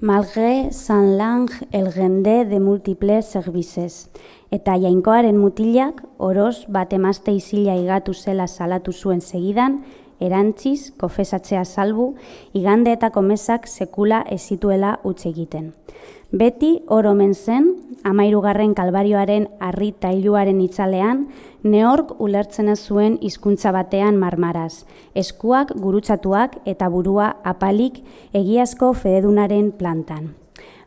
Malgré sans langue el gende de multiples services. Eta Jainkoaren mutilak, oroz bat emazte izila igatu zela salatu zuen segidan, erantziz, kofesatzea salbu, igande eta komesak sekula ez zituela utz egiten. Beti oromen zen, 13. Kalbarioaren harri tailuaren itzalean, neork ulertzen ez zuen hizkuntza batean marmaraz, eskuak gurutzatuak eta burua apalik egiazko fededunaren plantan.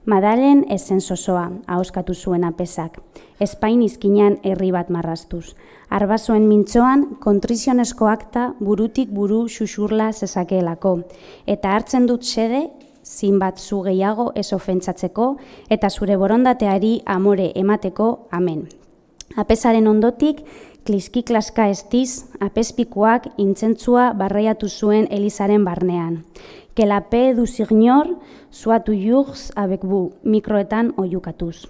Madalen ezen zozoa, ahoskatu zuen apesak, Espain izkinan herri bat marraztuz. Arbasoen mintzoan, kontrizionezko akta burutik buru xuxurla zezakeelako, eta hartzen dut xede, zinbat zu gehiago ez ofentsatzeko, eta zure borondateari amore emateko, amen. Apesaren ondotik, kliski-klaska estiz, apespikuak intzentzua barreiatu zuen Elizaren barnean. Que la paix du Seigneur soit toujours avec vous, mikroetan oiukatuz.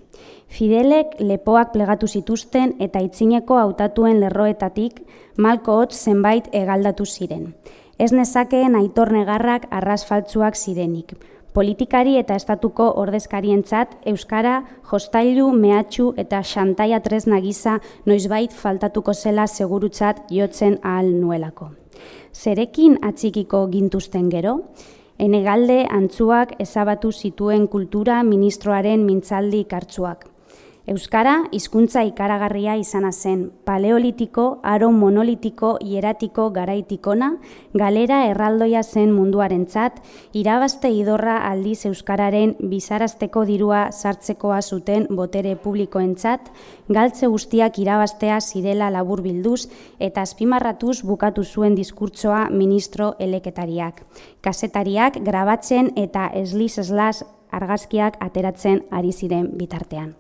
Fidelek lepoak plegatu zituzten eta itzineko hautatuen lerroetatik malko hotz zenbait egaldatu ziren. Ez nezakeen Aitor Negarrak arras faltsuak zirenik. Politikari eta estatuko ordezkarientzat euskara jostailu, mehatxu eta xantaia tresna gisa noizbait faltatuko zela segurutzat jotzen ahal nuelako. Zerekin atxikiko gintuzten gero? Enegalde antzuak ezabatu zituen kultura ministroaren mintzaldi kartzuak. Euskara hizkuntza ikaragarria izana zen, paleolitiko, aro monolitiko, hieratiko garaitikona, galera erraldoia zen munduarentzat, irabazte idorra aldiz euskararen bizarazteko dirua sartzekoa zuten botere publikoentzat, galtze guztiak irabaztea zirela laburbilduz eta azpimarratuz bukatu zuen diskurtsoa ministro eleketariak. Kazetariak grabatzen eta esliz-eslas argazkiak ateratzen ari ziren bitartean.